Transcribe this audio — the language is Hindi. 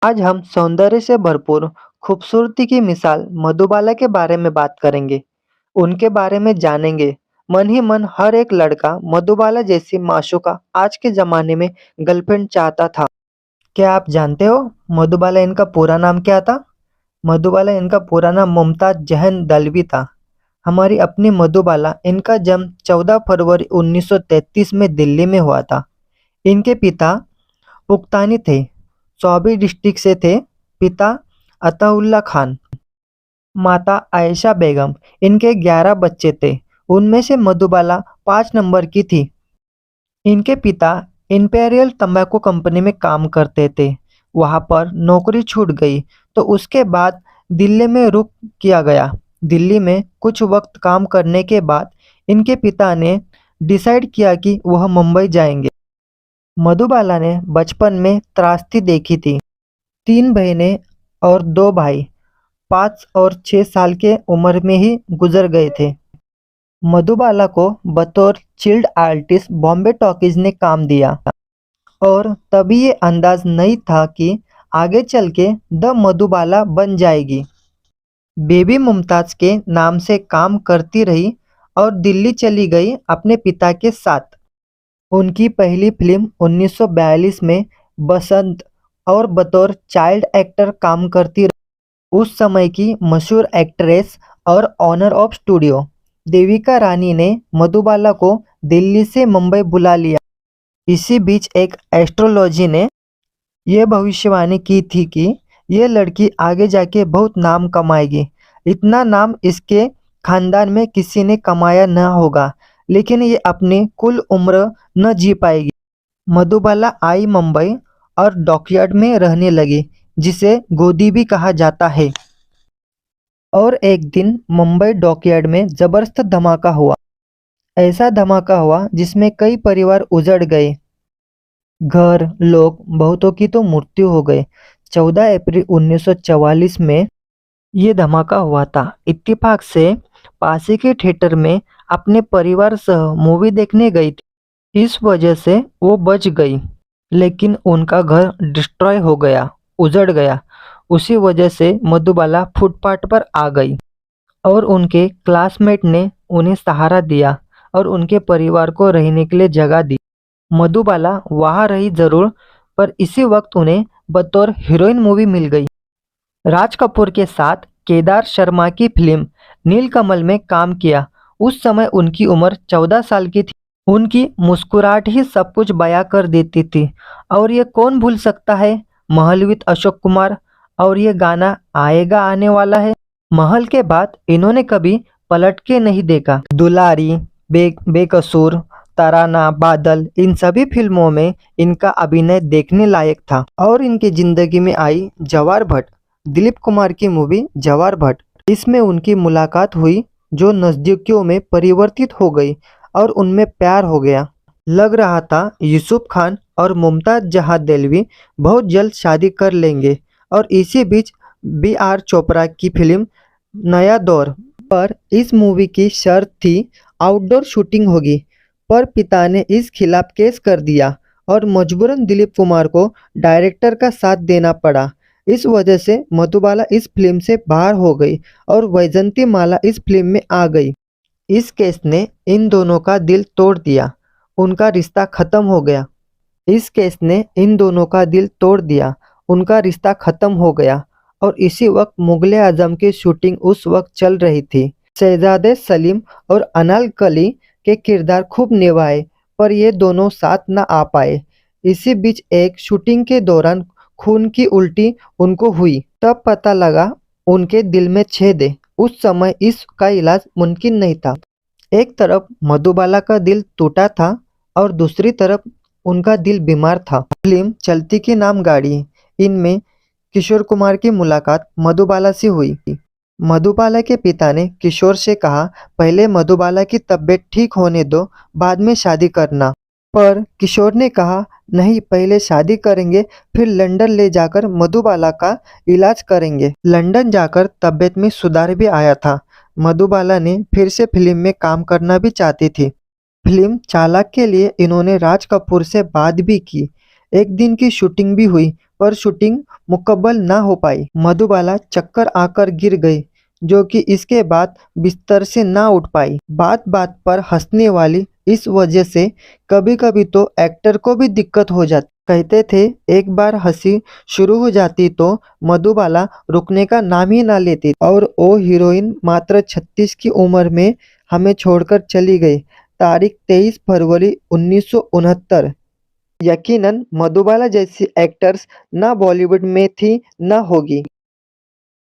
आज हम सौंदर्य से भरपूर खूबसूरती की मिसाल मधुबाला के बारे में बात करेंगे। उनके बारे में जानेंगे। मन ही मन हर एक लड़का मधुबाला जैसी माशूका आज के ज़माने में गर्लफ्रेंड चाहता था। क्या आप जानते हो मधुबाला इनका पूरा नाम क्या था? मधुबाला इनका पूरा नाम मुमताज़ जहन दलवी था। हमारी अपनी मधुबाला इनका जन्म 14 फरवरी 1933 में दिल्ली में हुआ था। इनके पिता पुख्तानी थे, चौबी डिस्ट्रिक्ट से थे। पिता अताउल्ला खान, माता आयशा बेगम। इनके 11 बच्चे थे, उनमें से मधुबाला 5 नंबर की थी। इनके पिता इंपेरियल तंबाकू कंपनी में काम करते थे। वहाँ पर नौकरी छूट गई तो उसके बाद दिल्ली में रुख किया गया। दिल्ली में कुछ वक्त काम करने के बाद इनके पिता ने डिसाइड किया कि वह मुंबई जाएंगे। मधुबाला ने बचपन में त्रासदी देखी थी। 3 बहनें और 2 भाई 5 और 6 साल के उम्र में ही गुजर गए थे। मधुबाला को बतौर चाइल्ड आर्टिस्ट बॉम्बे टॉकीज ने काम दिया और तभी ये अंदाज नहीं था कि आगे चल के द मधुबाला बन जाएगी। बेबी मुमताज के नाम से काम करती रही और दिल्ली चली गई अपने पिता के साथ। उनकी पहली फिल्म 1942 में बसंत और बतौर चाइल्ड एक्टर काम करती रही। उस समय की मशहूर एक्ट्रेस और honour of studio Devika Rani ने मधुबाला को दिल्ली से मुंबई बुला लिया। इसी बीच एक एस्ट्रोलॉजी ने यह भविष्यवाणी की थी कि यह लड़की आगे जाके बहुत नाम कमाएगी। इतना नाम इसके खानदान में किसी ने कमाया न होगा, लेकिन ये अपनी कुल उम्र न जी पाएगी। मधुबाला आई मुंबई और डॉकयार्ड में रहने लगी, जिसे गोदी भी कहा जाता है। और एक दिन मुंबई डॉकयार्ड में जबरदस्त धमाका हुआ। ऐसा धमाका हुआ जिसमें कई परिवार उजड़ गए। घर, लोग, बहुतों की तो मृत्यु हो गई। 14 अप्रैल 1944 में ये धमाका हुआ था। इत्तेफाक से पासी के थिएटर में अपने परिवार सह मूवी देखने गई थी। इस वजह से वो बच गई, लेकिन उनका घर डिस्ट्रॉय हो गया, उजड़ गया। उसी वजह से मधुबाला फुटपाथ पर आ गई और उनके क्लासमेट ने उन्हें सहारा दिया और उनके परिवार को रहने के लिए जगह दी। मधुबाला वहाँ रही जरूर, पर इसी वक्त उन्हें बतौर हीरोइन मूवी मिल गई। राज कपूर के साथ केदार शर्मा की फिल्म नीलकमल में काम किया। उस समय उनकी उम्र 14 साल की थी। उनकी मुस्कुराहट ही सब कुछ बयां कर देती थी। और ये कौन भूल सकता है महल विद अशोक कुमार, और ये गाना आएगा आने वाला है। महल के बाद इन्होंने कभी पलट के नहीं देखा। दुलारी, बेकसूर, तराना, बादल, इन सभी फिल्मों में इनका अभिनय देखने लायक था। और इनकी जिंदगी में आई जवार भट्ट, दिलीप कुमार की मूवी जवार भट्ट। इसमें उनकी मुलाकात हुई जो नज़दीकियों में परिवर्तित हो गई और उनमें प्यार हो गया। लग रहा था यूसुफ खान और मुमताज़ जहां दिलवी बहुत जल्द शादी कर लेंगे। और इसी बीच B.R. चोपड़ा की फिल्म नया दौर पर इस मूवी की शर्त थी आउटडोर शूटिंग होगी, पर पिता ने इस खिलाफ केस कर दिया और मजबूरन दिलीप कुमार को डायरेक्टर का साथ देना पड़ा। इस वजह से मधुबाला इस फिल्म से बाहर हो गई और वैजंती माला इस फिल्म में आ गई। इस केस ने इन दोनों का दिल तोड़ दिया, उनका रिश्ता खत्म हो गया। इस केस ने इन दोनों का दिल तोड़ दिया, उनका रिश्ता खत्म हो गया। और इसी वक्त मुगले आजम की शूटिंग उस वक्त चल रही थी। शहजादे सलीम और अनारकली के किरदार खूब निभाए, पर ये दोनों साथ न आ पाए। इसी बीच एक शूटिंग के दौरान खून की उल्टी उनको हुई। तब पता लगा उनके दिल में छेद है। उस समय इसका इलाज मुमकिन नहीं था। एक तरफ मधुबाला का दिल टूटा था और दूसरी तरफ उनका दिल बीमार था। फिल्म चलती की नाम गाड़ी, इनमें किशोर कुमार की मुलाकात मधुबाला से हुई। मधुबाला के पिता ने किशोर से कहा, पहले मधुबाला की तबीयत ठीक होने दो, बाद में शादी करना। पर किशोर ने कहा, नहीं, पहले शादी करेंगे, फिर लंदन ले जाकर मधुबाला का इलाज करेंगे। लंदन जाकर तबीयत में सुधार भी आया था। मधुबाला ने फिर से फिल्म में काम करना भी चाहती थी। फिल्म चालाक के लिए इन्होंने राज कपूर से बात भी की। एक दिन की शूटिंग भी हुई, पर शूटिंग मुकम्मल ना हो पाई। मधुबाला चक्कर आकर गिर गई, जो कि इसके बाद बिस्तर से ना उठ पाई। बात बात पर हंसने वाली, इस वजह से कभी-कभी तो एक्टर को भी दिक्कत हो जाती। कहते थे एक बार हंसी शुरू हो जाती तो मधुबाला रुकने का नाम ही ना लेती और वो हीरोइन मात्र 36 की उम्र में हमें छोड़कर चली गई। तारीख 23 फरवरी 1969। यकीनन मधुबाला जैसी एक्टर्स ना बॉलीवुड में थी ना होगी।